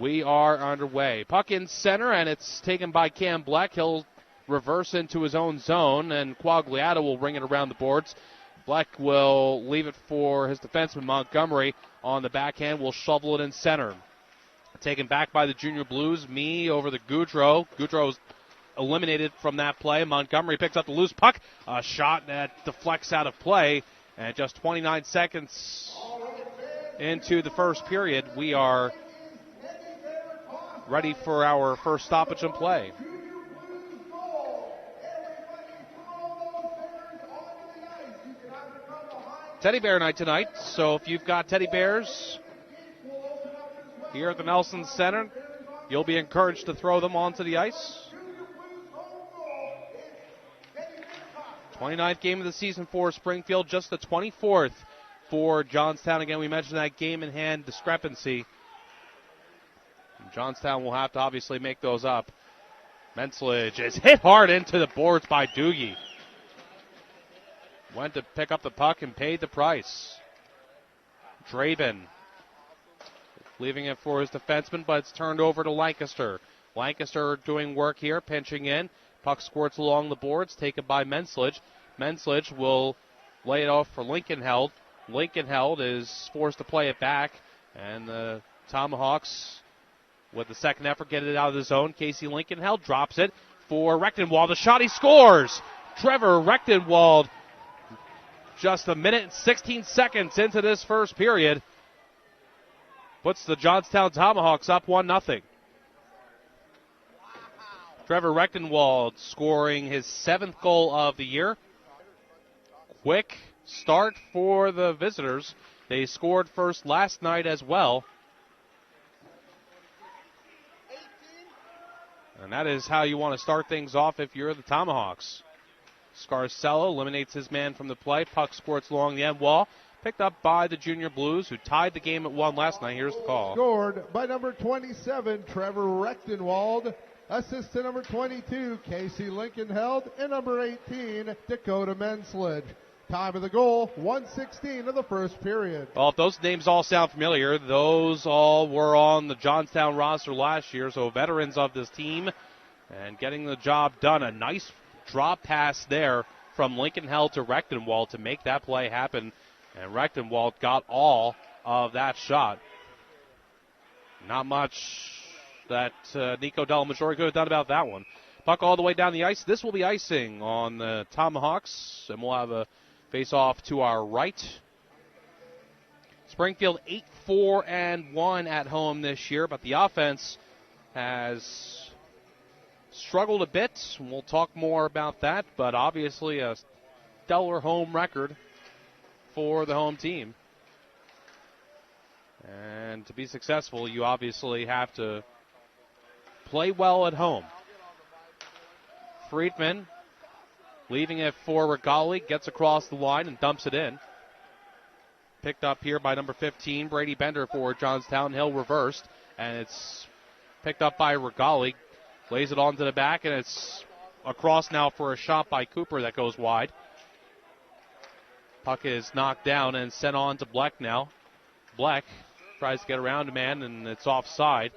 We are underway. Puck in center, and it's taken by Cam Black. He'll reverse into his own zone, and Quagliata will ring it around the boards. Black will leave it for his defenseman, Montgomery. On the backhand, will shovel it in center. Taken back by the Junior Blues. Me over the Goudreau. Goudreau's eliminated from that play. Montgomery picks up the loose puck. A shot that deflects out of play. And just 29 seconds into the first period, we are ready for our first stoppage in play. Teddy Bear night tonight, so if you've got teddy bears here at the Nelson Center, you'll be encouraged to throw them onto the ice. 29th game of the season for Springfield, just the 24th for Johnstown. Again, we mentioned that game-in-hand discrepancy. Johnstown will have to obviously make those up. Mensledge is hit hard into the boards by Doogie. Went to pick up the puck and paid the price. Draven leaving it for his defenseman, but it's turned over to Lancaster. Lancaster doing work here, pinching in. Puck squirts along the boards, taken by Mensledge. Mensledge will lay it off for Lincolnheld. Lincolnheld is forced to play it back, and the Tomahawks, with the second effort, get it out of the zone. Casey Lincolnheld drops it for Rechtenwald. The shot, he scores! Trevor Rechtenwald, just a minute and 16 seconds into this first period, puts the Johnstown Tomahawks up 1-0. Trevor Rechtenwald scoring his 7th goal of the year. Quick start for the visitors. They scored first last night as well. And that is how you want to start things off if you're the Tomahawks. Scarcella eliminates his man from the play. Puck squirts along the end wall. Picked up by the Junior Blues, who tied the game at 1 last night. Here's the call. Scored by number 27, Trevor Rechtenwald. Assist to number 22, Casey Lincolnheld. And number 18, Dakota Mensledge. Time of the goal, 1:16 of the first period. Well, if those names all sound familiar, those all were on the Johnstown roster last year, so veterans of this team and getting the job done. A nice drop pass there from Lincolnheld to Rechtenwald to make that play happen, and Rechtenwald got all of that shot. Not much that Nico Dellamaggiore could have done about that one. Puck all the way down the ice. This will be icing on the Tomahawks, and we'll have a face-off to our right. Springfield 8-4-1 at home this year, but the offense has struggled a bit. We'll talk more about that, but obviously a stellar home record for the home team. And to be successful, you obviously have to play well at home. Friedman leaving it for Regali, gets across the line and dumps it in. Picked up here by number 15, Brady Bender for Johnstown. Hill reversed, and it's picked up by Regali. Lays it onto the back, and it's across now for a shot by Cooper that goes wide. Puck is knocked down and sent on to Bleck now. Bleck tries to get around a man, and it's offside.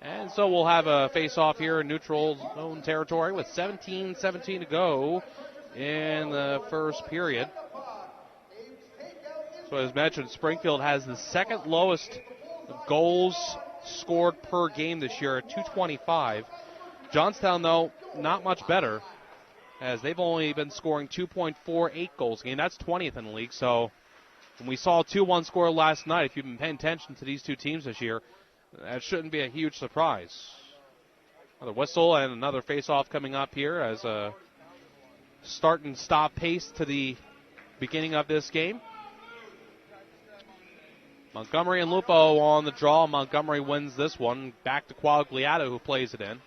And so we'll have a face-off here in neutral zone territory with 17-17 to go in the first period. So as mentioned, Springfield has the second lowest goals scored per game this year at 225. Johnstown, though, not much better, as they've only been scoring 2.48 goals a game. That's 20th in the league. So when we saw a 2-1 score last night, if you've been paying attention to these two teams this year, that shouldn't be a huge surprise. Another whistle and another face-off coming up here as a start and stop pace to the beginning of this game. Montgomery and Lupo on the draw. Montgomery wins this one. Back to Quagliata, who plays it in.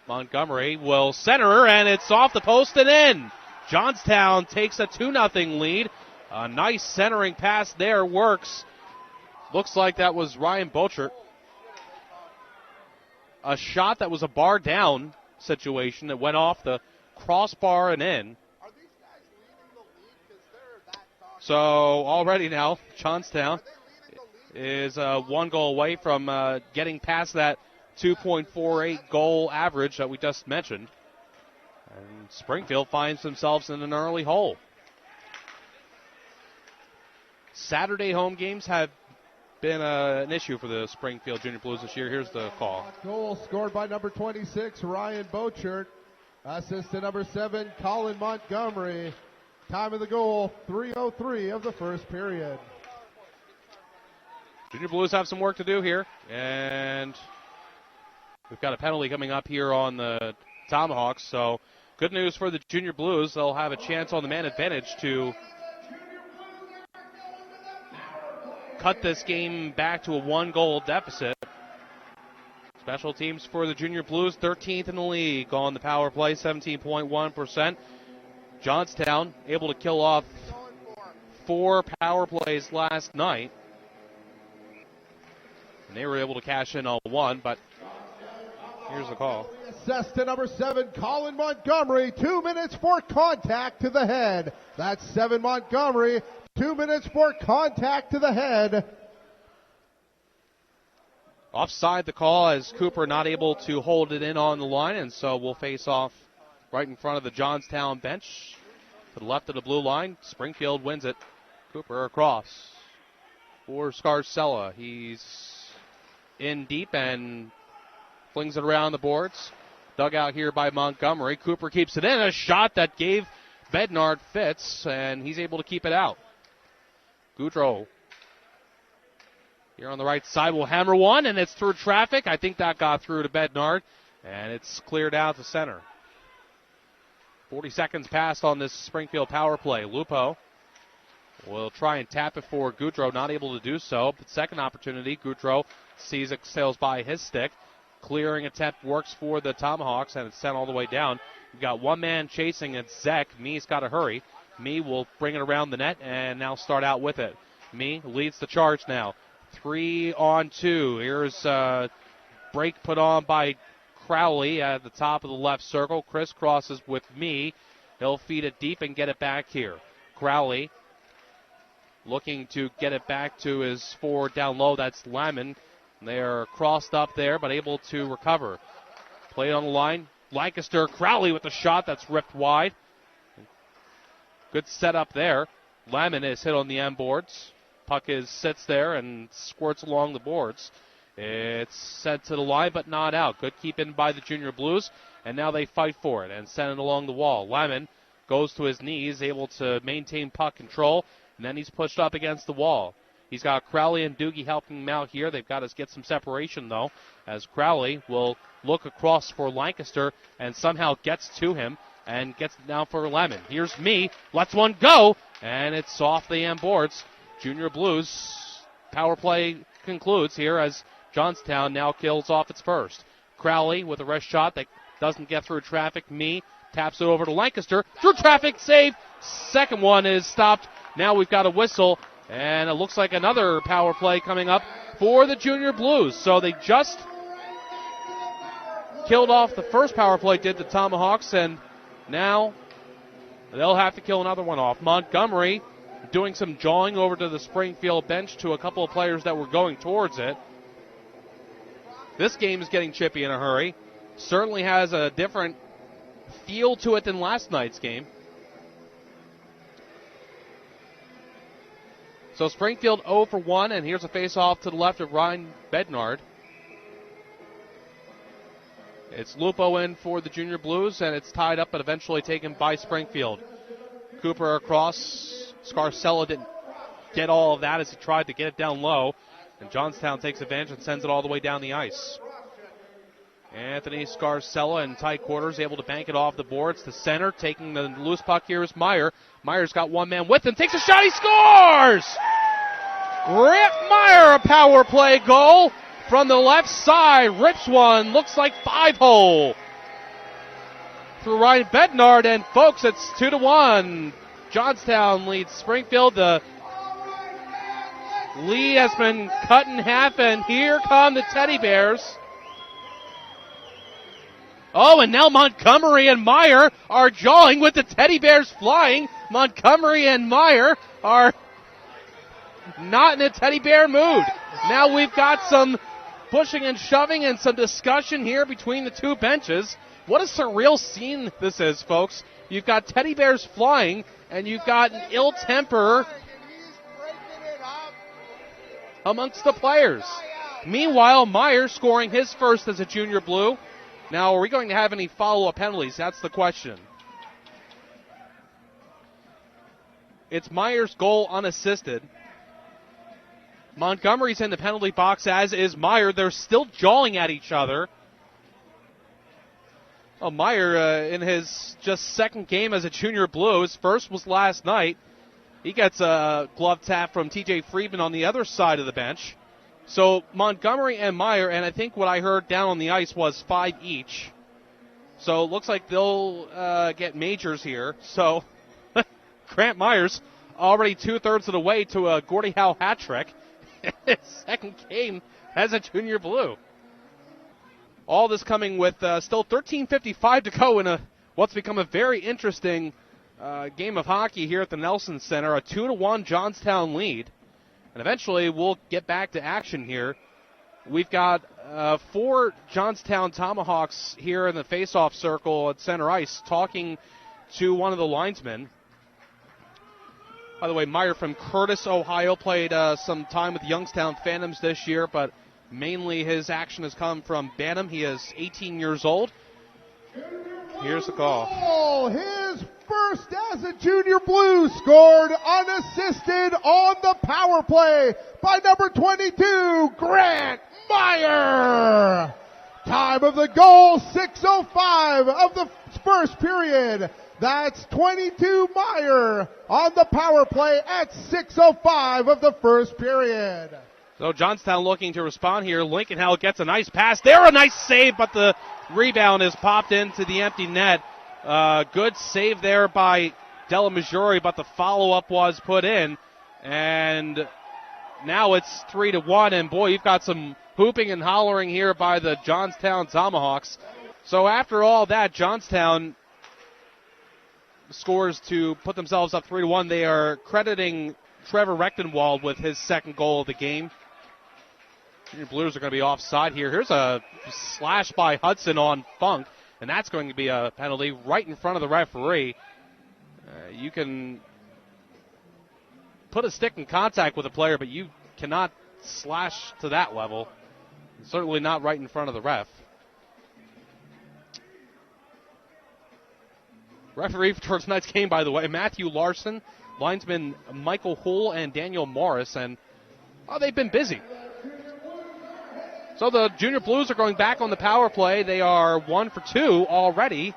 Montgomery will center, and it's off the post and in. Johnstown takes a 2-0 lead. A nice centering pass there works. Looks like that was Ryan Bochert. A shot that was a bar down situation that went off the crossbar and in. So already now, Johnstown is one goal away from getting past that 2.48 goal average that we just mentioned. And Springfield finds themselves in an early hole. Saturday home games have been an issue for the Springfield Junior Blues this year. Here's the call. Goal scored by number 26, Ryan Bochert. Assist to number 7, Colin Montgomery. Time of the goal, 3:03 of the first period. Junior Blues have some work to do here, and we've got a penalty coming up here on the Tomahawks, so good news for the Junior Blues. They'll have a chance on the man advantage to cut this game back to a one-goal deficit. Special teams for the Junior Blues, 13th in the league on the power play, 17.1%. Johnstown able to kill off 4 power plays last night. And they were able to cash in on 1, but here's the call. Assessed to number 7, Colin Montgomery. 2 minutes for contact to the head. That's 7 Montgomery. 2 minutes for contact to the head. Offside the call as Cooper not able to hold it in on the line, and so we'll face off right in front of the Johnstown bench. To the left of the blue line, Springfield wins it. Cooper across for Scarcella. He's in deep and flings it around the boards. Dug out here by Montgomery. Cooper keeps it in. A shot that gave Bednard fits, and he's able to keep it out. Goudreau here on the right side will hammer one, and it's through traffic. I think that got through to Bednard, and it's cleared out to center. 40 seconds passed on this Springfield power play. Lupo will try and tap it for Goudreau, not able to do so. But second opportunity, Goudreau sees it sails by his stick. Clearing attempt works for the Tomahawks, and it's sent all the way down. We've got one man chasing, it's Zek. Mee's got to hurry. Mee will bring it around the net and now start out with it. Mee leads the charge now. 3-on-2. Here's a break put on by Crowley at the top of the left circle. Chris crosses with Mee. He'll feed it deep and get it back here. Crowley looking to get it back to his forward down low. That's Lyman. They're crossed up there, but able to recover. Played on the line. Lancaster, Crowley with the shot that's ripped wide. Good setup there. Lyman is hit on the end boards. Puck sits there and squirts along the boards. It's sent to the line, but not out. Good keep in by the Junior Blues, and now they fight for it and send it along the wall. Lyman goes to his knees, able to maintain puck control, and then he's pushed up against the wall. He's got Crowley and Doogie helping him out here. They've got to get some separation, though, as Crowley will look across for Lancaster and somehow gets to him and gets it down for Lemon. Here's Mee, lets one go, and it's off the end boards. Junior Blues power play concludes here as Johnstown now kills off its first. Crowley with a wrist shot that doesn't get through traffic. Mee taps it over to Lancaster. Through traffic, save. Second one is stopped. Now we've got a whistle, and it looks like another power play coming up for the Junior Blues. So they just killed off the first power play, did the Tomahawks, and now they'll have to kill another one off. Montgomery doing some jawing over to the Springfield bench to a couple of players that were going towards it. This game is getting chippy in a hurry. Certainly has a different feel to it than last night's game. So Springfield 0 for 1, and here's a face-off to the left of Ryan Bednard. It's Lupo in for the Junior Blues, and it's tied up but eventually taken by Springfield. Cooper across. Scarcella didn't get all of that as he tried to get it down low, and Johnstown takes advantage and sends it all the way down the ice. Anthony Scarcella in tight quarters, able to bank it off the boards to center. Taking the loose puck here is Meyer. Meyer's got one man with him, takes a shot, he scores! Rip Meyer, a power play goal from the left side. Rips one, looks like 5-hole. Through Ryan Bednard, and folks, it's 2-1. Johnstown leads Springfield. The lead has been cut in half, and here come the Teddy Bears. Oh, and now Montgomery and Meyer are jawing with the Teddy Bears flying. Montgomery and Meyer are not in a teddy bear mood. Now we've got some pushing and shoving and some discussion here between the two benches. What a surreal scene this is, folks. You've got teddy bears flying, and you've got an ill temper amongst the players. Meanwhile, Meyer scoring his first as a junior blue. Now, are we going to have any follow-up penalties? That's the question. It's Meyer's goal unassisted. Montgomery's in the penalty box, as is Meyer. They're still jawing at each other. Oh, Meyer in his just second game as a junior blue. His first was last night. He gets a glove tap from T.J. Friedman on the other side of the bench. So Montgomery and Meyer, and I think what I heard down on the ice was 5 each. So it looks like they'll get majors here. So Grant Myers already 2/3 of the way to a Gordie Howe hat trick. His second game as a junior blue. All this coming with still 13:55 to go in what's become a very interesting game of hockey here at the Nelson Center. A 2-1 Johnstown lead. And eventually we'll get back to action here. We've got 4 Johnstown Tomahawks here in the face-off circle at center ice talking to one of the linesmen. By the way, Meyer from Curtis, Ohio, played some time with Youngstown Phantoms this year, but mainly his action has come from Bantam. He is 18 years old. Here's the call. Oh, his first as a junior blue, scored unassisted on the power play by number 22, Grant Meyer. Time of the goal, 6:05 of the first period. That's 22 Meyer on the power play at 6:05 of the first period. So Johnstown looking to respond here. Lincoln Howell gets a nice pass. There, a nice save, but the rebound is popped into the empty net. Good save there by Della Maggiore, but the follow-up was put in. And now it's 3-1, and boy, you've got some hooping and hollering here by the Johnstown Tomahawks. So after all that, Johnstown scores to put themselves up 3-1. They are crediting Trevor Rechtenwald with his second goal of the game. Junior Blues are going to be offside here. Here's a slash by Hudson on Funk, and that's going to be a penalty right in front of the referee. You can put a stick in contact with a player, but you cannot slash to that level. Certainly not right in front of the ref. Referee for tonight's game, by the way, Matthew Larson, linesmen Michael Hull and Daniel Morris, and they've been busy. So the Junior Blues are going back on the power play. They are 1 for 2 already.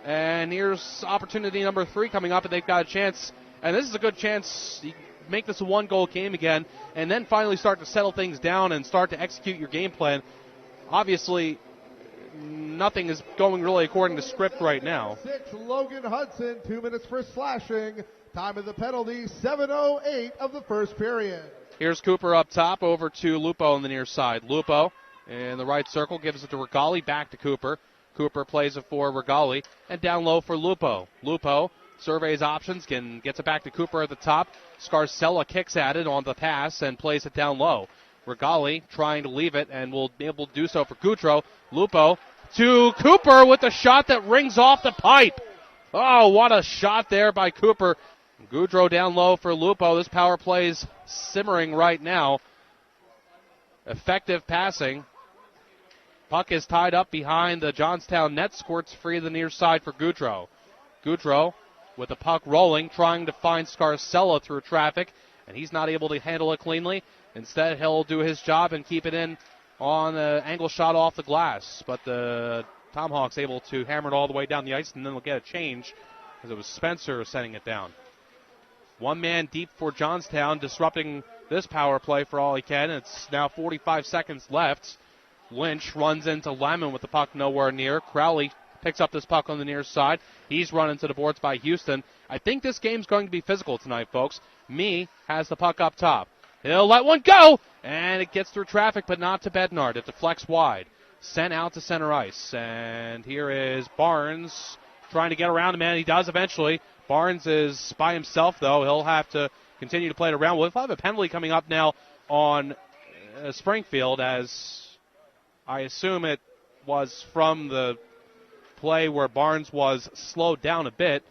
And here's opportunity number 3 coming up, and they've got a chance. And this is a good chance. You make this a 1-goal game again, and then finally start to settle things down and start to execute your game plan. Obviously, nothing is going really according to script right now. 6, Logan Hudson, 2 minutes for slashing. Time of the penalty, 7:08 of the first period. Here's Cooper up top, over to Lupo on the near side. Lupo in the right circle gives it to Regali, back to Cooper. Cooper plays it for Regali, and down low for Lupo. Lupo surveys options, gets it back to Cooper at the top. Scarcella kicks at it on the pass and plays it down low. Regali trying to leave it and will be able to do so for Goudreau. Lupo to Cooper with a shot that rings off the pipe. Oh, what a shot there by Cooper. Goudreau down low for Lupo. This power play's simmering right now. Effective passing. Puck is tied up behind the Johnstown net. Squirts free to the near side for Goudreau. Goudreau with the puck rolling, trying to find Scarcella through traffic, and he's not able to handle it cleanly. Instead, he'll do his job and keep it in on an angle shot off the glass. But the Tomahawks able to hammer it all the way down the ice, and then they'll get a change because it was Spencer setting it down. One man deep for Johnstown, disrupting this power play for all he can. It's now 45 seconds left. Lynch runs into Lyman with the puck nowhere near. Crowley picks up this puck on the near side. He's run into the boards by Houston. I think this game's going to be physical tonight, folks. Mee has the puck up top. He'll let one go, and it gets through traffic, but not to Bednard. It deflects wide. Sent out to center ice, and here is Barnes trying to get around him, and he does eventually. Barnes is by himself, though. He'll have to continue to play it around. We'll have a penalty coming up now on Springfield, as I assume it was from the play where Barnes was slowed down a bit.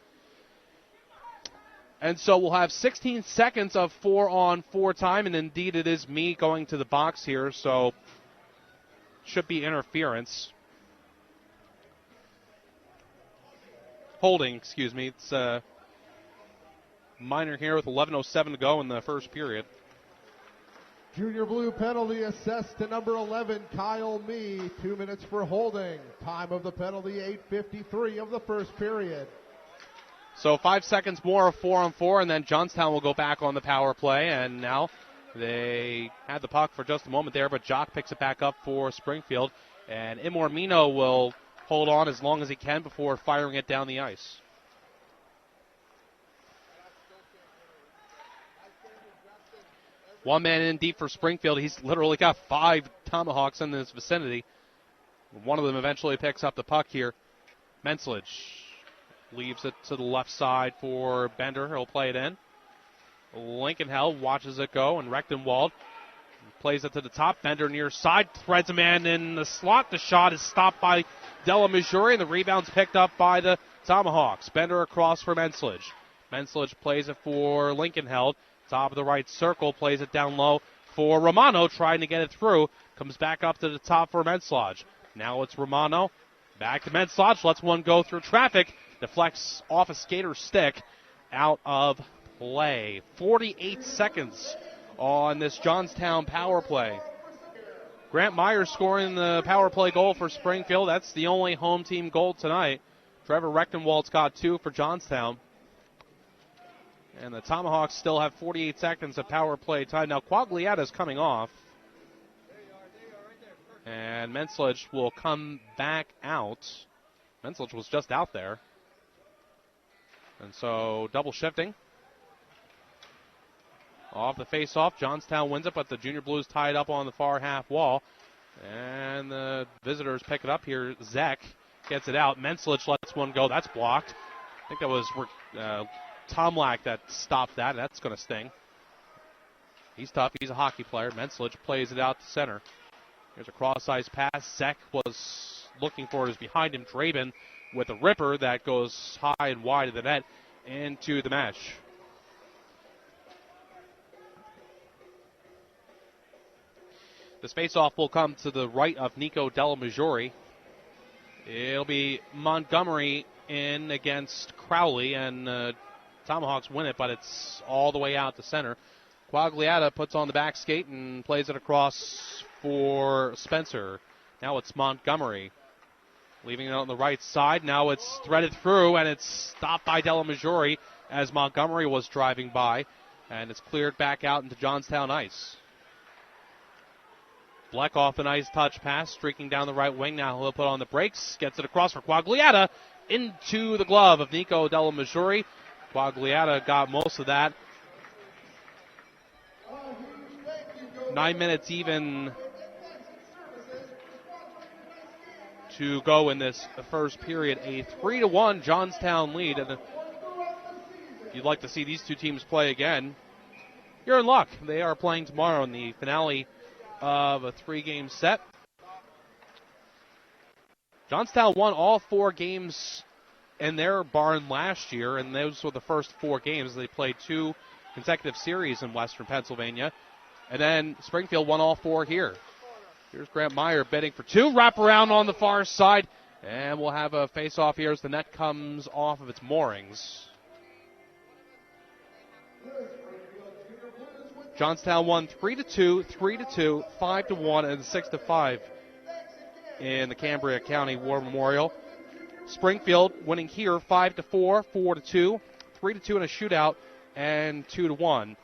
And so we'll have 16 seconds of 4-on-4 time, and indeed it is me going to the box here, so should be interference. Holding, excuse me. It's minor here with 11:07 to go in the first period. Junior blue penalty assessed to number 11, Kyle Mee. 2 minutes for holding. Time of the penalty, 8:53 of the first period. So 5 seconds more of 4-on-4, and then Johnstown will go back on the power play. And now they had the puck for just a moment there, but Jock picks it back up for Springfield. And Imormino will hold on as long as he can before firing it down the ice. One man in deep for Springfield. He's literally got 5 Tomahawks in this vicinity. One of them eventually picks up the puck here. Menslich leaves it to the left side for Bender. He'll play it in. Lincoln watches it go, and Rechtenwald plays it to the top. Bender near side, threads a man in the slot. The shot is stopped by Della Missouri, and the rebound's picked up by the Tomahawks. Bender across for Menslich. Menslich plays it for Lincoln. Top of the right circle, plays it down low for Romano, trying to get it through. Comes back up to the top for Menslage. Now it's Romano. Back to Menslage, lets one go through traffic. Deflects off a skater's stick, out of play. 48 seconds on this Johnstown power play. Grant Myers scoring the power play goal for Springfield. That's the only home team goal tonight. Trevor Rechtenwald's got 2 for Johnstown. And the Tomahawks still have 48 seconds of power play time. Now Quagliata's coming off. And Menslich will come back out. Menslich was just out there. And so double shifting. Off the face-off, Johnstown wins it, but the Junior Blues tie it up on the far half wall. And the visitors pick it up here. Zek gets it out. Menslich lets one go. That's blocked. I think that was Tomlak that stopped that. That's going to sting. He's tough. He's a hockey player. Menslich plays it out to center. Here's a cross-ice pass. Zek was looking for it. Is behind him. Draben with a ripper that goes high and wide of the net into the mesh. The face-off will come to the right of Nico Della Maggiore. It'll be Montgomery in against Crowley, and Tomahawks win it, but it's all the way out to center. Quagliata puts on the back skate and plays it across for Spencer. Now it's Montgomery. Leaving it on the right side. Now it's threaded through, and it's stopped by Della Maggiore as Montgomery was driving by. And it's cleared back out into Johnstown ice. Bleck off a nice touch pass, streaking down the right wing. Now he'll put on the brakes. Gets it across for Quagliata into the glove of Nico Della Maggiore. Quagliata got most of that. 9 minutes even to go in this first period. A 3-1 Johnstown lead. And if you'd like to see these two teams play again, you're in luck. They are playing tomorrow in the finale of a 3-game set. Johnstown won all 4 games in their barn last year, and those were the first 4 games. They played 2 consecutive series in Western Pennsylvania. And then Springfield won all 4 here. Here's Grant Meyer bidding for 2. Wraparound on the far side. And we'll have a face-off here as the net comes off of its moorings. Johnstown won 3-2, 3-2, 5-1, and 6-5 in the Cambria County War Memorial. Springfield winning here 5-4, 4-2, 3-2 in a shootout, and 2-1.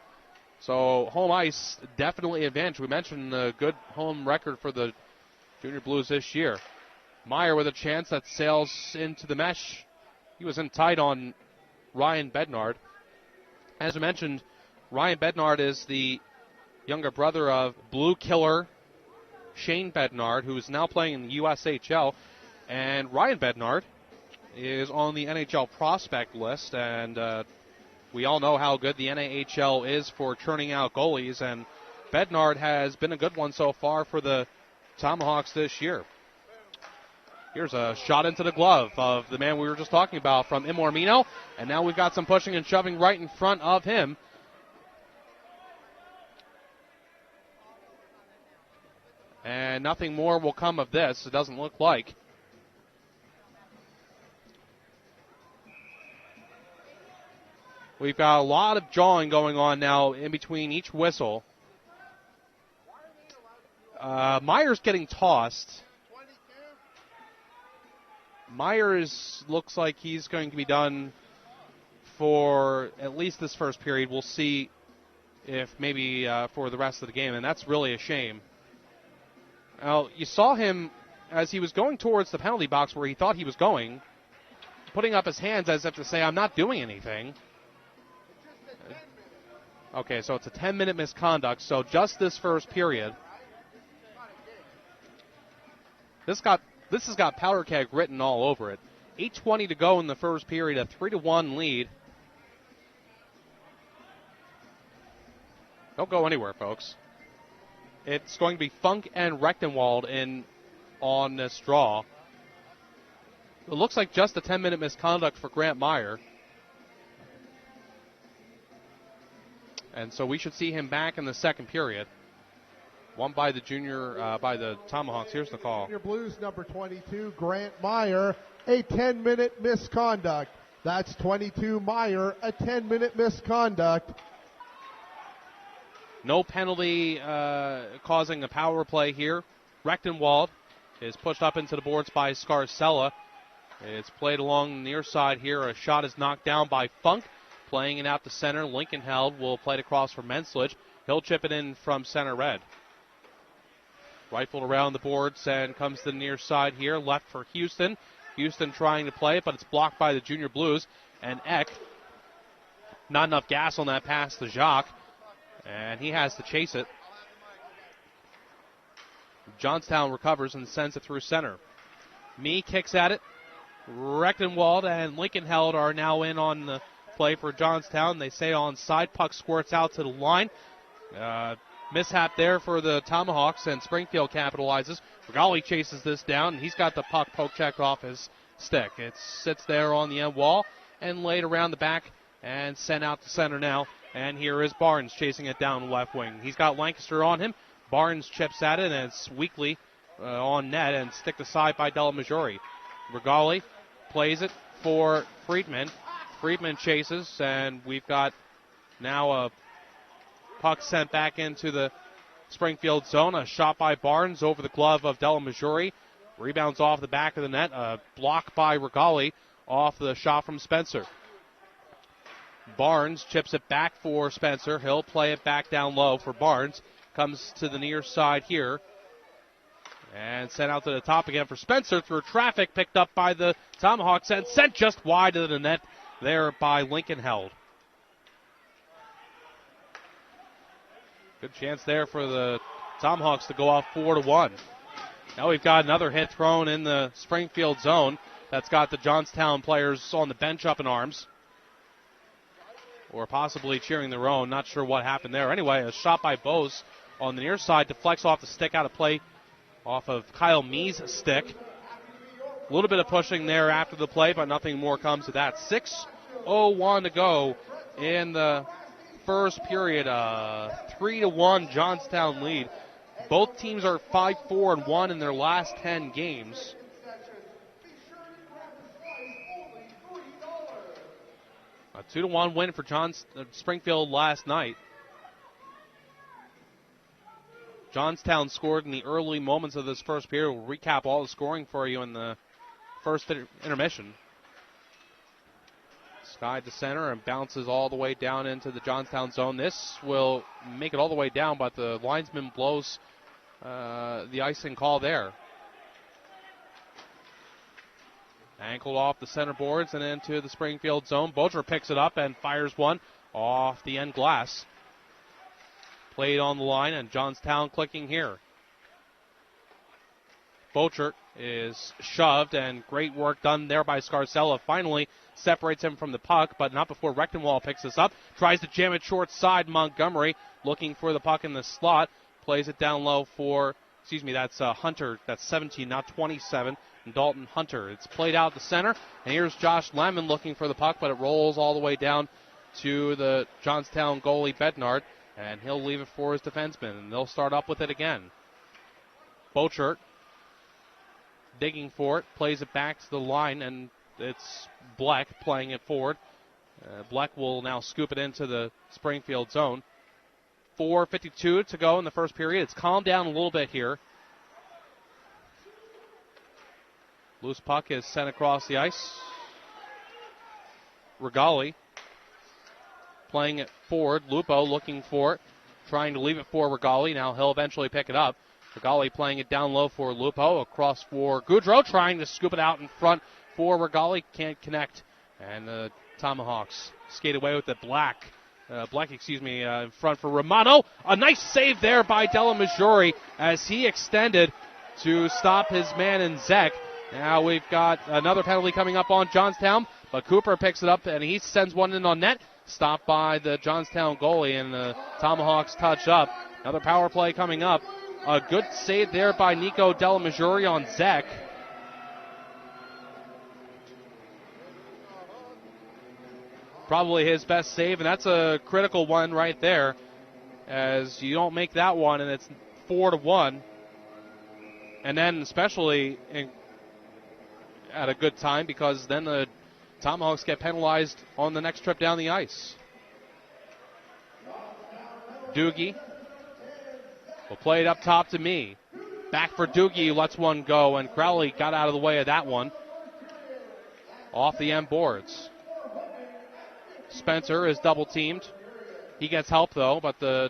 So home ice definitely advantage. We mentioned a good home record for the Junior Blues this year. Meyer with a chance that sails into the mesh. He was in tight on Ryan Bednard. As I mentioned, Ryan Bednard is the younger brother of Blue Killer Shane Bednard, who is now playing in the USHL. And Ryan Bednard is on the NHL prospect list, and We all know how good the NAHL is for churning out goalies, and Bednard has been a good one so far for the Tomahawks this year. Here's a shot into the glove of the man we were just talking about from Imormino, and now we've got some pushing and shoving right in front of him. And nothing more will come of this, it doesn't look like. We've got a lot of jawing going on now in between each whistle. Myers getting tossed. Myers looks like he's going to be done for at least this first period. We'll see if maybe for the rest of the game, and that's really a shame. Now, you saw him as he was going towards the penalty box where he thought he was going, putting up his hands as if to say, I'm not doing anything. Okay, so it's a 10-minute misconduct, so just this first period. This has got powder keg written all over it. 8:20 to go in the first period, a 3-1 lead. Don't go anywhere, folks. It's going to be Funk and Rechtenwald in on this draw. It looks like just a 10-minute misconduct for Grant Meyer. And so we should see him back in the second period. Won by the by the Tomahawks. Here's the call. Junior Blues, number 22, Grant Meyer, a 10-minute misconduct. That's 22 Meyer, a 10-minute misconduct. No penalty causing a power play here. Rechtenwald is pushed up into the boards by Scarcella. It's played along the near side here. A shot is knocked down by Funk. Playing it out to center. Lincoln-Held will play it across for Mensledge. He'll chip it in from center red. Rifled around the boards and comes to the near side here. Left for Houston. Houston trying to play it, but it's blocked by the Junior Blues. And Eck, not enough gas on that pass to Jacques. And he has to chase it. Johnstown recovers and sends it through center. Mee kicks at it. Rechtenwald and Lincoln-Held are now in on the play for Johnstown. They say onside. Puck squirts out to the line. Mishap there for the Tomahawks, and Springfield capitalizes. Regali chases this down, and he's got the puck poke checked off his stick. It sits there on the end wall and laid around the back and sent out to center now. And here is Barnes chasing it down left wing. He's got Lancaster on him. Barnes chips at it, and it's weakly on net and sticked aside by Della Maggiore. Regali plays it for Friedman. Friedman chases, and we've got now a puck sent back into the Springfield zone. A shot by Barnes over the glove of Della Maggiore. Rebounds off the back of the net. A block by Regali off the shot from Spencer. Barnes chips it back for Spencer. He'll play it back down low for Barnes. Comes to the near side here. And sent out to the top again for Spencer through traffic. Picked up by the Tomahawks and sent just wide of the net there by Lincoln-Held. Good chance there for the Tomahawks to go off 4-1. Now we've got another hit thrown in the Springfield zone. That's got the Johnstown players on the bench up in arms. Or possibly cheering their own. Not sure what happened there. Anyway, a shot by Bose on the near side. Deflects off the stick out of play off of Kyle Mee's stick. A little bit of pushing there after the play, but nothing more comes of that. 6:01 to go in the first period. 3-1 Johnstown lead. Both teams are 5-4-1 in their last 10 games. A 2-1 win for Springfield last night. Johnstown scored in the early moments of this first period. We'll recap all the scoring for you in the first intermission. Sky to center and bounces all the way down into the Johnstown zone. This will make it all the way down, but the linesman blows the icing call there. Ankled off the center boards and into the Springfield zone. Bocher picks it up and fires one off the end glass. Played on the line, and Johnstown clicking here. Bocher is shoved, and great work done there by Scarcella. Finally separates him from the puck, but not before Rechtenwald picks this up. Tries to jam it short side. Montgomery looking for the puck in the slot. Plays it down low for, that's Hunter. That's 17, not 27. And Dalton Hunter. It's played out the center. And here's Josh Lemon looking for the puck, but it rolls all the way down to the Johnstown goalie Bednard. And he'll leave it for his defenseman. And they'll start up with it again. Bochert digging for it. Plays it back to the line, and it's Bleck playing it forward. Bleck will now scoop it into the Springfield zone. 4:52 to go in the first period. It's calmed down a little bit here. Loose puck is sent across the ice. Regali playing it forward. Lupo looking for it, trying to leave it for Regali. Now he'll eventually pick it up. Regali playing it down low for Lupo. Across for Goudreau, trying to scoop it out in front for Regali. Can't connect. And the Tomahawks skate away with it. Bleck, in front for Romano. A nice save there by Della Maggiore as he extended to stop his man in Zek. Now we've got another penalty coming up on Johnstown, but Cooper picks it up and he sends one in on net. Stopped by the Johnstown goalie, and the Tomahawks touch up. Another power play coming up. A good save there by Nico Della Maggiore on Zek. Probably his best save, and that's a critical one right there, as you don't make that one, and it's 4-1. And then especially at a good time, because then the Tomahawks get penalized on the next trip down the ice. Doogie will play it up top to me. Back for Doogie, lets one go, and Crowley got out of the way of that one. Off the end boards. Spencer is double teamed. He gets help though, but the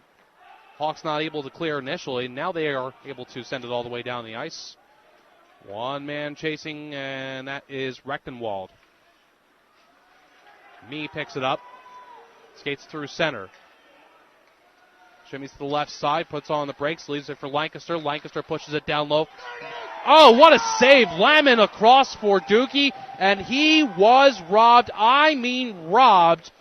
Hawks not able to clear initially. Now they are able to send it all the way down the ice. One man chasing, and that is Rechtenwald. Me picks it up. Skates through center. Shimmies to the left side, puts on the brakes, leaves it for Lancaster. Lancaster pushes it down low. Oh, what a save. Lamon across for Doogie, and he was robbed. I mean robbed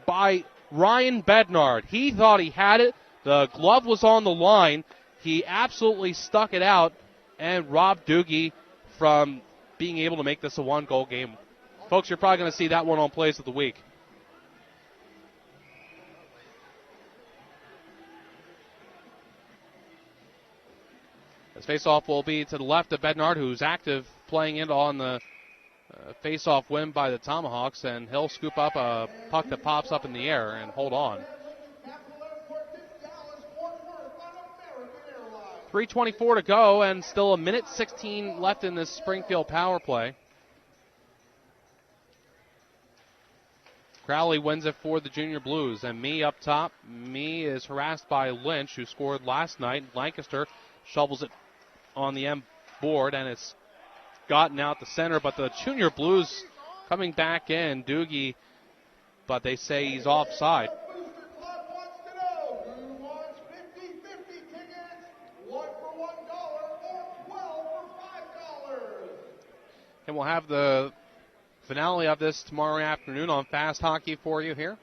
by Ryan Bednard. He thought he had it. The glove was on the line. He absolutely stuck it out and robbed Doogie from being able to make this a one-goal game. Folks, you're probably going to see that one on Plays of the Week. This face-off will be to the left of Bednard, who's active, playing it on the face-off win by the Tomahawks, and he'll scoop up a puck that pops up in the air and hold on. 3:24 to go, and still a minute 16 left in this Springfield power play. Crowley wins it for the Junior Blues, and Me up top. Me is harassed by Lynch, who scored last night. Lancaster shovels it on the end board, and it's gotten out the center, but the Junior Blues coming back in. Doogie, but they say he's offside. And we'll have the finale of this tomorrow afternoon on Fast Hockey for you here.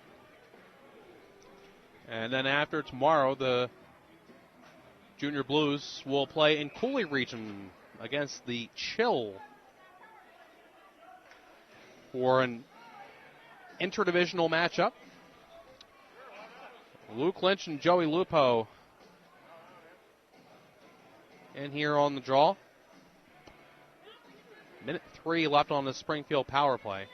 And then after tomorrow, the Junior Blues will play in Cooley Region against the Chill for an interdivisional matchup. Luke Lynch and Joey Lupo in here on the draw. Minute 3 left on the Springfield power play.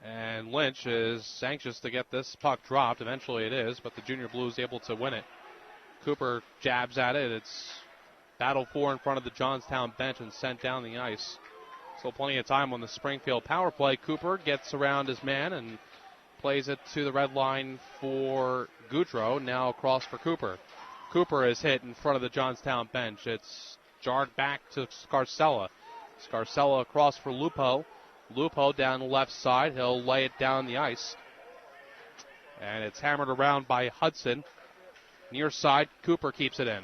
And Lynch is anxious to get this puck dropped. Eventually it is, but the Junior Blues able to win it. Cooper jabs at it. It's battled for in front of the Johnstown bench and sent down the ice. Still plenty of time on the Springfield power play. Cooper gets around his man and plays it to the red line for Goudreau. Now across for Cooper. Cooper is hit in front of the Johnstown bench. It's jarred back to Scarcella. Scarcella across for Lupo. Lupo down the left side. He'll lay it down the ice. And it's hammered around by Hudson. Near side, Cooper keeps it in.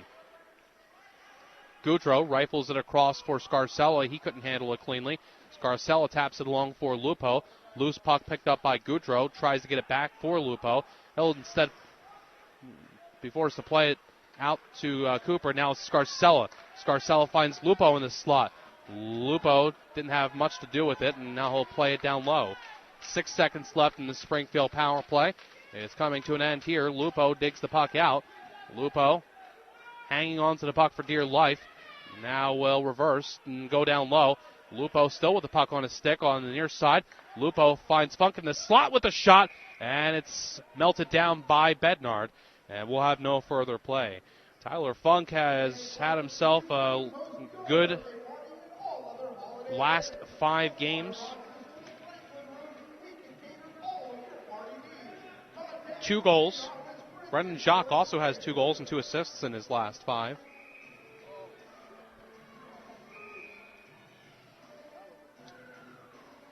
Goudreau rifles it across for Scarcella. He couldn't handle it cleanly. Scarcella taps it along for Lupo. Loose puck picked up by Goudreau. Tries to get it back for Lupo. He'll instead be forced to play it out to Cooper. Now it's Scarcella. Scarcella finds Lupo in the slot. Lupo didn't have much to do with it, and now he'll play it down low. 6 seconds left in the Springfield power play. It's coming to an end here. Lupo digs the puck out. Lupo hanging on to the puck for dear life. Now will reverse and go down low. Lupo still with the puck on his stick on the near side. Lupo finds Funk in the slot with a shot, and it's melted down by Bednard, and we'll have no further play. Tyler Funk has had himself a good last 5 games. 2 goals. Brendan Jacques also has 2 goals and 2 assists in his last 5.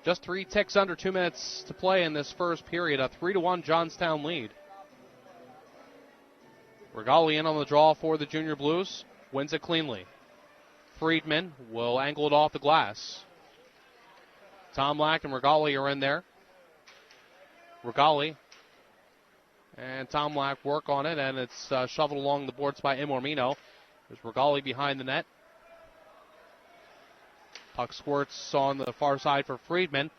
Just 3 ticks under 2 minutes to play in this first period. A 3-1 Johnstown lead. Regali in on the draw for the Junior Blues. Wins it cleanly. Friedman will angle it off the glass. Tom Lack and Regali are in there. Regali and Tom Lack work on it, and it's shoveled along the boards by Imormino. There's Regali behind the net. Puck squirts on the far side for Friedman.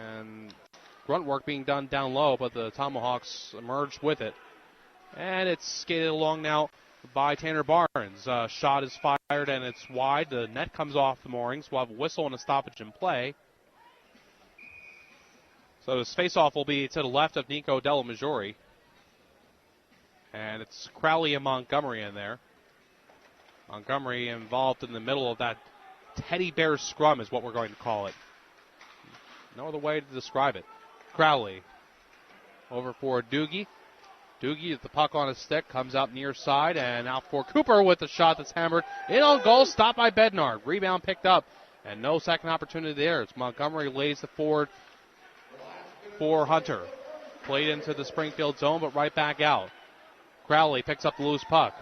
And grunt work being done down low, but the Tomahawks emerged with it. And it's skated along now by Tanner Barnes. Shot is fired, and it's wide. The net comes off the moorings. We'll have a whistle and a stoppage in play. So this faceoff will be to the left of Nico Della Maggiore. And it's Crowley and Montgomery in there. Montgomery involved in the middle of that teddy bear scrum is what we're going to call it. No other way to describe it. Crowley over for Doogie. Doogie with the puck on his stick comes out near side and out for Cooper with the shot that's hammered in on goal, stopped by Bednard. Rebound picked up and no second opportunity there. It's Montgomery lays the forward for Hunter. Played into the Springfield zone but right back out. Crowley picks up the loose puck.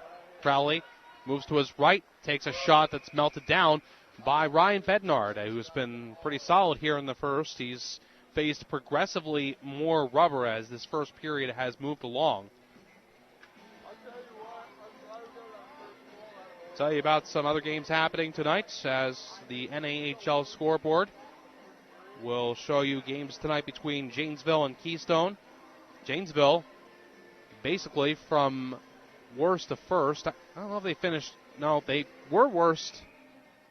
Crowley moves to his right, takes a shot that's melted down by Ryan Bednard, who's been pretty solid here in the first. He's faced progressively more rubber as this first period has moved along. Tell you about some other games happening tonight as the NAHL scoreboard will show you games tonight between Janesville and Keystone. Janesville basically from worst to first. I don't know if they finished. No, they were worst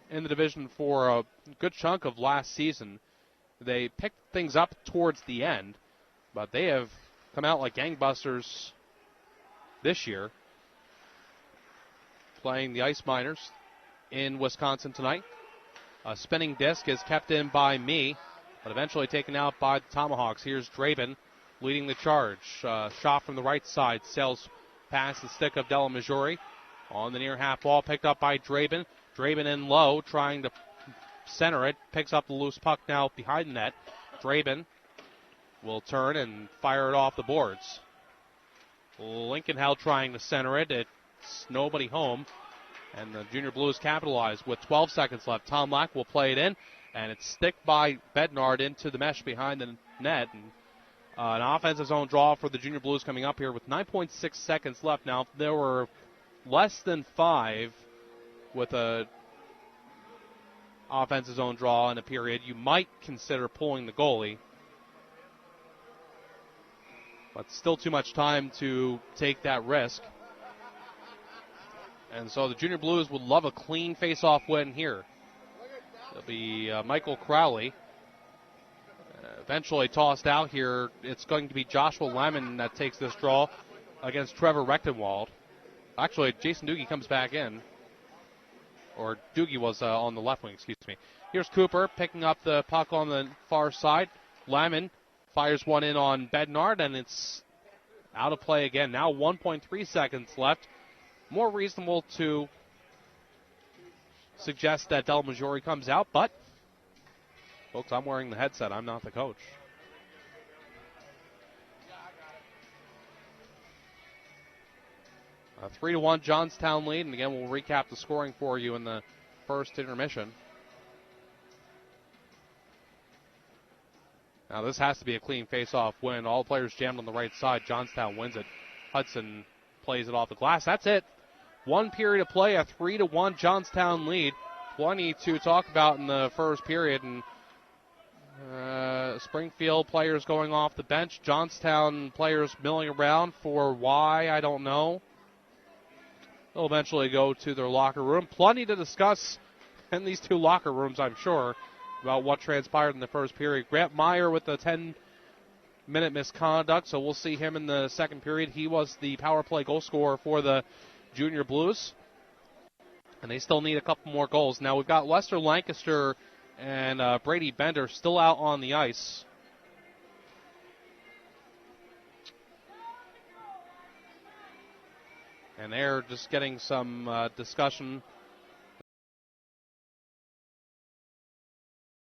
in the division for a good chunk of last season. They picked things up towards the end, but they have come out like gangbusters this year. Playing the Ice Miners in Wisconsin tonight. A spinning disc is kept in by me, but eventually taken out by the Tomahawks. Here's Draven leading the charge. Shot from the right side, sails past the stick of Della Maggiore. On the near half wall, picked up by Draven. Draven in low, trying to center it. Picks up the loose puck now behind the net. Draven will turn and fire it off the boards. Lincolnheld trying to center it. It's nobody home. And the Junior Blues capitalize with 12 seconds left. Tom Lack will play it in. And it's sticked by Bednard into the mesh behind the net. And an offensive zone draw for the Junior Blues coming up here with 9.6 seconds left. Now, if there were less than 5 with a offensive zone draw in a period, you might consider pulling the goalie. But still too much time to take that risk. And so the Junior Blues would love a clean face-off win here. It'll be Michael Crowley. Eventually tossed out here. It's going to be Joshua Lemon that takes this draw against Trevor Rechtenwald. Actually, Jason Doogie comes back in. Or Doogie was on the left wing, excuse me. Here's Cooper picking up the puck on the far side. Lemon fires one in on Bednard, and it's out of play again. Now 1.3 seconds left. More reasonable to suggest that Della Maggiore comes out, but, folks, I'm wearing the headset. I'm not the coach. A 3-1 Johnstown lead, and again, we'll recap the scoring for you in the first intermission. Now, this has to be a clean face-off win. All players jammed on the right side. Johnstown wins it. Hudson plays it off the glass. That's it. 1 period of play, a 3-1 Johnstown lead. Plenty to talk about in the first period, and Springfield players going off the bench. Johnstown players milling around for why, I don't know. They'll eventually go to their locker room. Plenty to discuss in these two locker rooms, I'm sure, about what transpired in the first period. Grant Meyer with a 10-minute misconduct, so we'll see him in the second period. He was the power play goal scorer for the Junior Blues, and they still need a couple more goals. Now we've got Lester Lancaster and Brady Bender still out on the ice. And they're just getting some discussion